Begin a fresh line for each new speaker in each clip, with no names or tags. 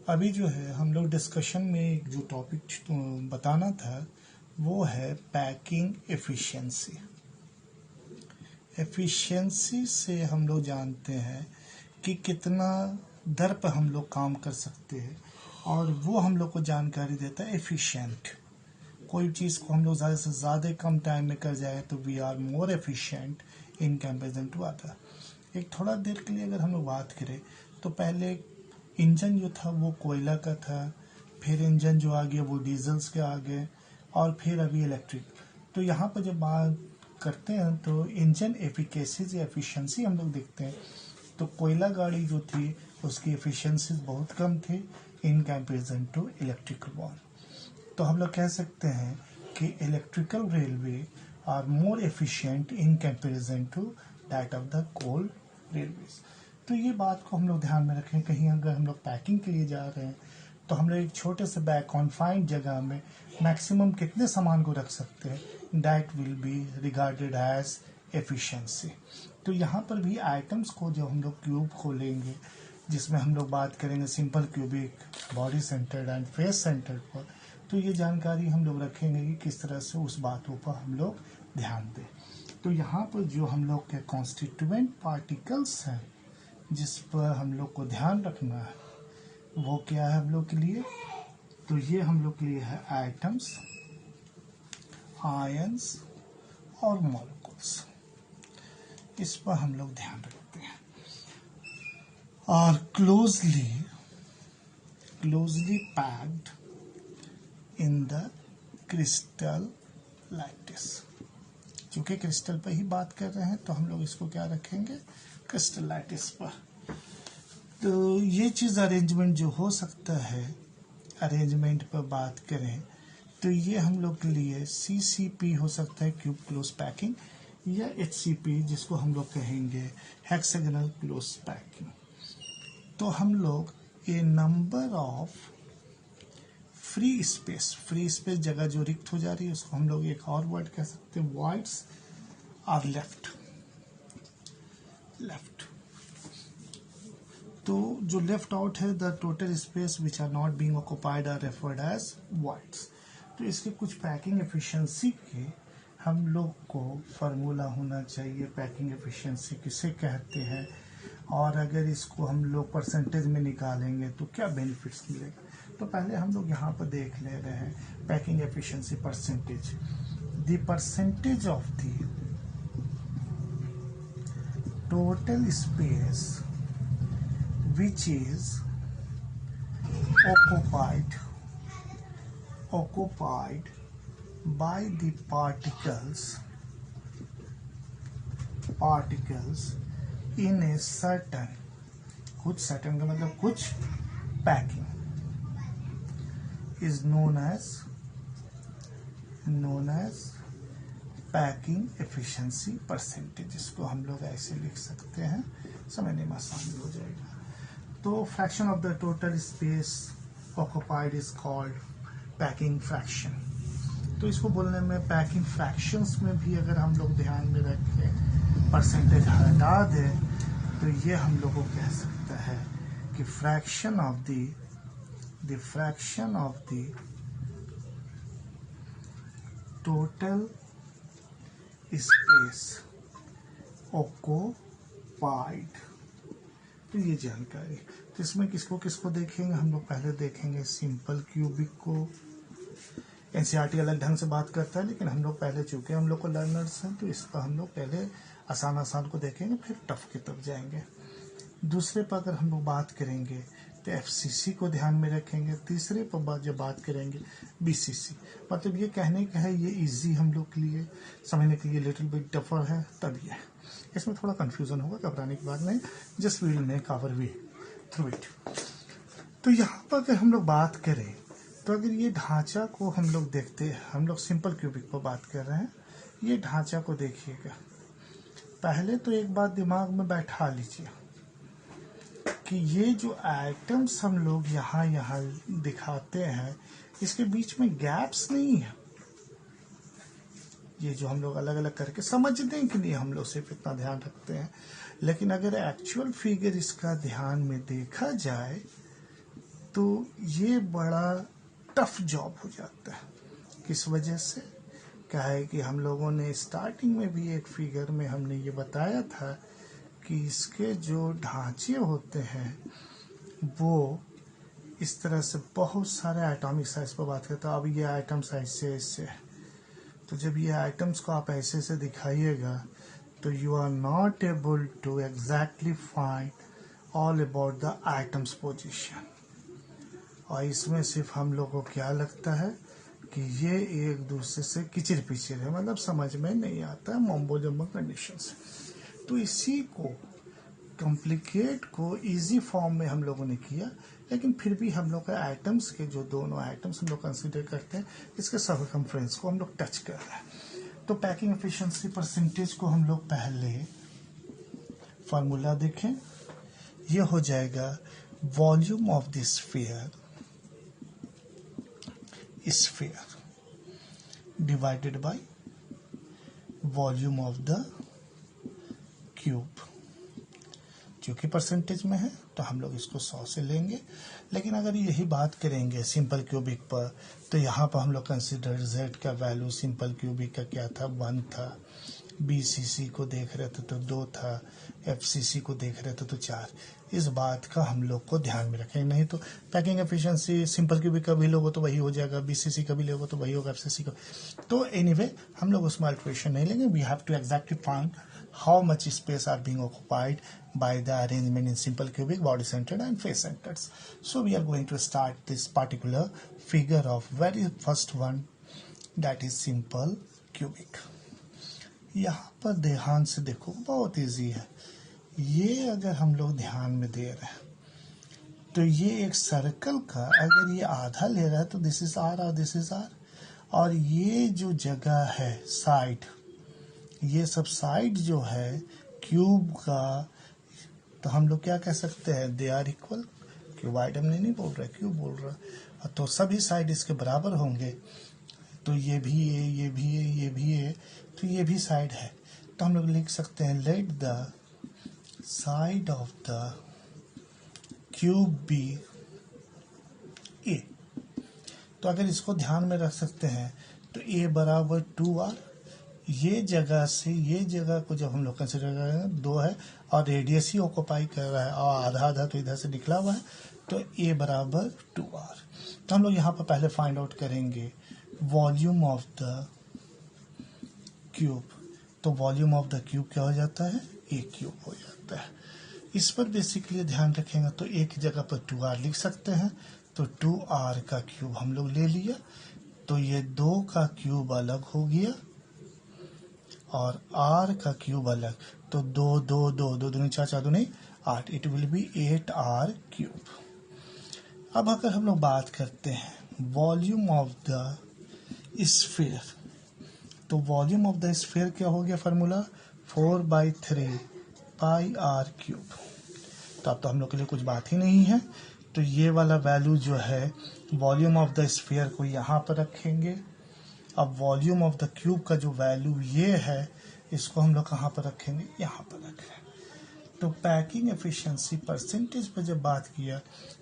अभी जो है हम लोग डिस्कशन में जो टॉपिक बताना था वो है पैकिंग एफिशिएंसी। एफिशिएंसी से हम लोग जानते हैं कि कितना दर पर हम लोग काम कर सकते हैं और वो हम लोग को जानकारी देता है एफिशिएंट। कोई चीज़ को हम लोग ज़्यादा से ज़्यादा कम टाइम में कर जाए तो we are more efficient in comparison to other. एक थोड़ा देर के लिए अगर हम लोग बात करें तो पहले इंजन जो था वो कोयला का था, फिर इंजन जो आ गया वो डीजल्स के आ गए और फिर अभी इलेक्ट्रिक। तो यहाँ पर जब बात करते हैं तो इंजन एफिकेसी या एफिशिएंसी हम लोग देखते हैं तो कोयला गाड़ी जो थी उसकी एफिशिएंसी बहुत कम थी in comparison to electrical one. तो हम लोग कह सकते हैं कि electrical railway are more efficient in comparison to that of the coal railways. तो ये बात को हम लोग ध्यान में रखें। कहीं अगर हम लोग पैकिंग के लिए जा रहे हैं तो हम लोग एक छोटे से बैग कॉन्फाइंड जगह में मैक्सिमम कितने सामान को रख सकते हैं, that will be regarded as efficiency. तो यहाँ पर भी आइटम्स को जो हम लोग क्यूब खोलेंगे जिसमें हम लोग बात करेंगे simple cubic, body centred and face centred पर, तो ये जानकारी हम लोग रखेंगे कि किस तरह से उस बातों पर हम लोग ध्यान दें। तो यहाँ पर जो हम लोग के कॉन्स्टिट्यूएंट पार्टिकल्स हैं जिस पर हम लोग को ध्यान रखना है वो क्या है हम लोग के लिए, तो ये हम लोग के लिए है एटम्स, आयंस और मॉलिक्यूल्स। इस पर हम लोग ध्यान रखते हैं। और closely packed in the crystal lattice. क्योंकि क्रिस्टल पर ही बात कर रहे हैं तो हम लोग इसको क्या रखेंगे, क्रिस्टल लैटिस पर। तो ये चीज़ अरेंजमेंट जो हो सकता है, अरेंजमेंट पर बात करें तो ये हम लोग के लिए CCP हो सकता है, क्यूब क्लोज पैकिंग, या HCP जिसको हम लोग कहेंगे हेक्सागोनल क्लोज पैकिंग। तो हम लोग ए नंबर ऑफ फ्री स्पेस जगह जो रिक्त हो जा रही है उसको हम लोग एक और वर्ड कह सकते हैं, वॉइड्स आर लेफ्ट। तो जो लेफ्ट आउट है the total space which are not being occupied are referred as voids. तो इसके कुछ पैकिंग एफिशिएंसी के हम लोग को फार्मूला होना चाहिए, पैकिंग एफिशिएंसी किसे कहते हैं, और अगर इसको हम लोग परसेंटेज में निकालेंगे तो क्या बेनिफिट्स मिलेगा। तो पहले हम लोग यहाँ पर देख ले रहे हैं packing efficiency percentage. The percentage of the total space which is occupied by the particles in a certain, कुछ certain का मतलब कुछ packing is known as packing efficiency percentage. इसको हम लोग ऐसे लिख सकते हैं, समझने में आसान हो जाएगा। तो fraction of the total space occupied is called packing fraction. तो इसको बोलने में पैकिंग फ्रैक्शंस में भी अगर हम लोग ध्यान में रखें, परसेंटेज हटा दें तो ये हम लोग को कह सकता है कि fraction of the total space occupied. तो ये जानकारी, तो इसमें किसको देखेंगे हम लोग, पहले देखेंगे सिंपल क्यूबिक को। एनसीईआरटी अलग ढंग से बात करता है लेकिन हम लोग पहले, चूंकि हम लोग को लर्नर्स हैं तो इस पर हम लोग पहले आसान को देखेंगे फिर टफ की तरफ जाएंगे। दूसरे पर अगर हम लोग बात करेंगे तो FCC को ध्यान में रखेंगे। तीसरे पर जब बात करेंगे BCC। मतलब ये कहने का है ये इजी हम लोग के लिए, समझने के लिए लिटिल बिट टफर है, तब ये इसमें थोड़ा कंफ्यूजन होगा, घबराने की बात नहीं, just we will make our way through it. तो यहाँ पर अगर हम लोग बात करें तो अगर ये ढांचा को हम लोग देखते हैं, हम लोग सिंपल क्यूबिक पर बात कर रहे हैं, ये ढांचा को देखिएगा। पहले तो एक बात दिमाग में बैठा लीजिए कि ये जो आइटम्स हम लोग यहाँ दिखाते हैं इसके बीच में गैप्स नहीं है। ये जो हम लोग अलग अलग करके समझने के लिए हम लोग सिर्फ इतना ध्यान रखते हैं, लेकिन अगर एक्चुअल फिगर इसका ध्यान में देखा जाए तो ये बड़ा टफ जॉब हो जाता है। किस वजह से? क्या है कि हम लोगों ने स्टार्टिंग में भी एक फिगर में हमने ये बताया था कि इसके जो ढांचे होते हैं वो इस तरह से बहुत सारे एटॉमिक साइज पर बात करते हैं। अब ये एटम साइज से इससे, तो जब ये आइटम्स को आप ऐसे से दिखाइएगा तो you are not able to exactly find all about the items position. और इसमें सिर्फ हम लोग को क्या लगता है कि ये एक दूसरे से किचिर पिचिर है, मतलब समझ में नहीं आता है, मम्बो जम्बो कंडीशन से। तो इसी को कॉम्प्लिकेट को इजी फॉर्म में हम लोगों ने किया, लेकिन फिर भी हम लोग का आइटम्स के जो दोनों आइटम्स हम लोग कंसीडर करते हैं, इसके सर्कमफ्रेंस को हम लोग टच कर रहे हैं। तो पैकिंग एफिशिएंसी परसेंटेज को हम लोग पहले फार्मूला देखें। ये हो जाएगा volume of the sphere divided by volume of the cube, जो कि परसेंटेज में है तो हम लोग इसको 100 से लेंगे। लेकिन अगर यही बात करेंगे सिंपल क्यूबिक पर, तो यहाँ पर हम लोग कंसिडर z का वैल्यू सिंपल क्यूबिक का क्या था, 1 था। BCC को देख रहे थे तो 2 था। FCC को देख रहे थे तो 4। इस बात का हम लोग को ध्यान में रखें, नहीं तो पैकिंग एफिशिएंसी सिंपल क्यूबिक का भी लोगो तो वही हो जाएगा, BCC का भी लोगो तो वही होगा, FCC का। तो एनीवे हम लोग उसमें अल्ट्रेशन नहीं लेंगे। We have to exactly find how much space are being occupied by the arrangement in simple cubic, body centered and face centered. So we are going to start this particular figure of very first one, that is simple cubic. यहाँ पर ध्यान से देखो, बहुत easy है। ये अगर हम लोग ध्यान में दे रहे हैं तो ये एक सर्कल का अगर ये आधा ले रहा है तो दिस इज आर और दिस इज आर, और ये जो जगह है साइड, ये सब साइड जो है क्यूब का, तो हम लोग क्या कह सकते हैं, दे आर इक्वल। क्यूबाइड हमने नहीं बोल रहा, क्यूब बोल रहा। तो सभी साइड इसके बराबर होंगे, तो ये भी है, ये भी है, ये भी है, तो ये भी साइड है। तो हम लोग लिख सकते हैं let the side of the cube be a. तो अगर इसको ध्यान में रख सकते हैं तो ए बराबर 2r, ये जगह से ये जगह को जब हम लोग कंसिडर कर रहे हैं 2 है और रेडियस ही ऑक्यूपाई कर रहा है और आधा आधा तो इधर से निकला हुआ है, तो a बराबर 2r। तो हम लोग यहाँ पर पहले फाइंड आउट करेंगे वॉल्यूम ऑफ द क्यूब। तो वॉल्यूम ऑफ द क्यूब क्या हो जाता है, a क्यूब हो जाता है। इस पर बेसिकली ध्यान रखेंगे तो एक जगह पर 2r लिख सकते हैं, तो 2r का क्यूब हम लोग ले लिया, तो ये 2 का क्यूब अलग हो गया और r का क्यूब अलग, तो 2 2 2 2 दूनी 4 4 दूनी 8, it will be 8r cube. अब अगर हम लोग बात करते हैं वॉल्यूम ऑफ द स्फीयर, तो वॉल्यूम ऑफ द स्फीयर क्या हो गया फार्मूला, 4/3 पाई r क्यूब। तो अब तो हम लोग के लिए कुछ बात ही नहीं है, तो ये वाला वैल्यू जो है वॉल्यूम ऑफ द स्फीयर को यहाँ पर रखेंगे। अब वॉल्यूम ऑफ द क्यूब का जो वैल्यू ये है, इसको हम लोग कहाँ पर रखेंगे, यहाँ पर रखें। तो पैकिंग एफिशिएंसी परसेंटेज पर जब बात किया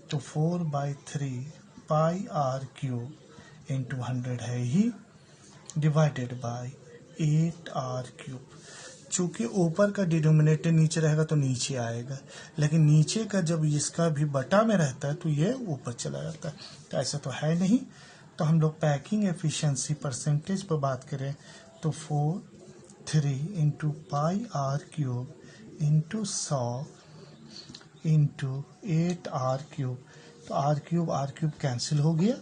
तो 4/3 पाई r क्यूब इंटू 100 है ही, डिवाइडेड बाय 8r क्यूब। चूंकि ऊपर का डिनोमिनेटर नीचे रहेगा तो नीचे आएगा, लेकिन नीचे का जब इसका भी बटा में रहता है तो ये ऊपर चला जाता है, तो ऐसा तो है नहीं। तो हम लोग पैकिंग एफिशिएंसी परसेंटेज पर बात करें तो 4/3 into pi r cube into 100 into 8r cube. तो r क्यूब कैंसिल हो गया,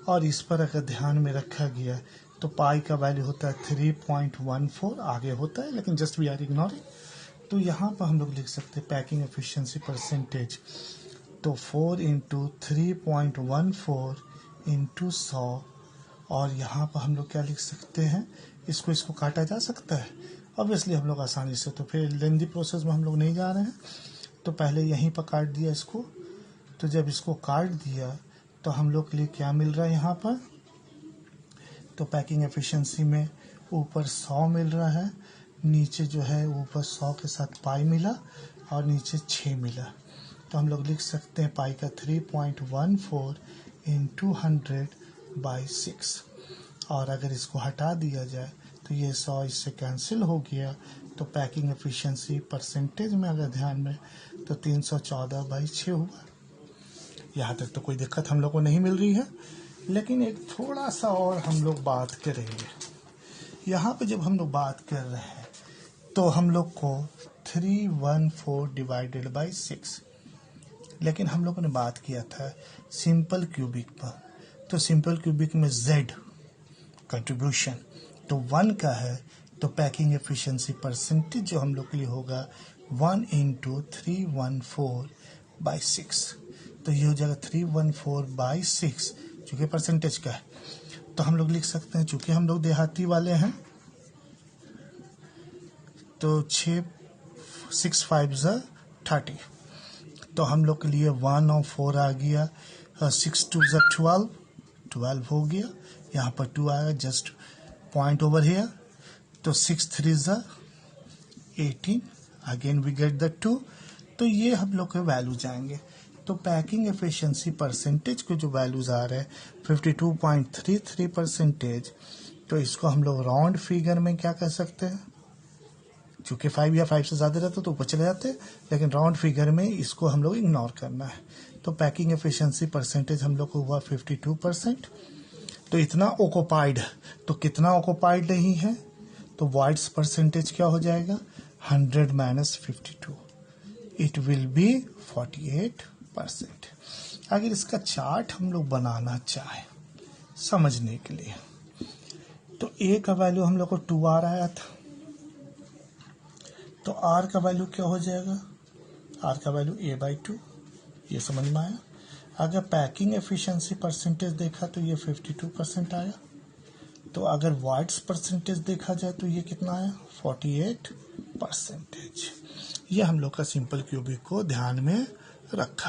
और इस पर अगर ध्यान में रखा गया तो पाई का वैल्यू होता है 3.14, आगे होता है लेकिन जस्ट वी आर इग्नोरिंग। तो यहाँ पर हम लोग लिख सकते हैं पैकिंग एफिशिएंसी परसेंटेज, तो 4 इंटू 3.14 इंटू 100, और यहाँ पर हम लोग क्या लिख सकते हैं, इसको काटा जा सकता है ऑब्वियसली हम लोग आसानी से, तो फिर लेंदी प्रोसेस में हम लोग नहीं जा रहे हैं। तो पहले यहीं पर काट दिया इसको, तो जब इसको काट दिया तो हम लोग के लिए क्या मिल रहा है यहाँ पर, तो पैकिंग एफिशिएंसी में ऊपर 100 मिल रहा है, नीचे जो है ऊपर 100 के साथ पाई मिला और नीचे 6 मिला। तो हम लोग लिख सकते हैं पाई का 3.14 into 100/6। और अगर इसको हटा दिया जाए तो ये 100 इससे कैंसिल हो गया। तो पैकिंग एफिशिएंसी परसेंटेज में अगर ध्यान में तो 314/6 हुआ। यहाँ तक तो कोई दिक्कत हम लोग को नहीं मिल रही है, लेकिन एक थोड़ा सा और हम लोग बात करेंगे। यहाँ पे जब हम लोग बात कर रहे हैं तो हम लोग को 314/6, लेकिन हम लोगों ने बात किया था सिंपल क्यूबिक पर। तो सिंपल क्यूबिक में Z कंट्रीब्यूशन तो 1 का है, तो पैकिंग एफिशिएंसी परसेंटेज जो हम लोग के लिए होगा 1 into 314/6। तो ये हो जाएगा 314/6 जो कि परसेंटेज का है। तो हम लोग लिख सकते हैं, चूंकि हम लोग देहाती वाले हैं, तो 6 5 30। तो हम लोग के लिए 1 और 4 आ गया, 6 2 12 हो गया। यहाँ पर 2 आएगा, जस्ट पॉइंट ओवर हियर। तो 6 3 18, अगेन वी गेट द 2। तो ये हम लोग के वैल्यू जाएंगे। तो पैकिंग एफिशिएंसी परसेंटेज के जो वैल्यूज आ रहे हैं 52.33%। तो इसको हम लोग राउंड फिगर में क्या कह सकते हैं, चूंकि 5 या 5 से ज़्यादा रहते तो ऊपर चले जाते, लेकिन राउंड फिगर में इसको हम लोग इग्नोर करना है। तो पैकिंग एफिशिएंसी परसेंटेज हम लोग को हुआ 52%। तो इतना ऑक्युपाइड, तो कितना ऑक्युपाइड नहीं है, तो वॉइड्स परसेंटेज क्या हो जाएगा 100 - 52, इट विल बी 48%। अगर इसका चार्ट हम लोग बनाना चाहें समझने के लिए, तो A का वैल्यू हम लोग को 2R आया था, तो R का वैल्यू क्या हो जाएगा, R का वैल्यू A/2, ये समझ में आया। अगर पैकिंग एफिशिएंसी परसेंटेज देखा तो ये 52% आया। तो अगर वॉइड्स परसेंटेज देखा जाए तो ये कितना आया 48%। ये हम लोग का सिंपल क्यूबिक को ध्यान में रखा।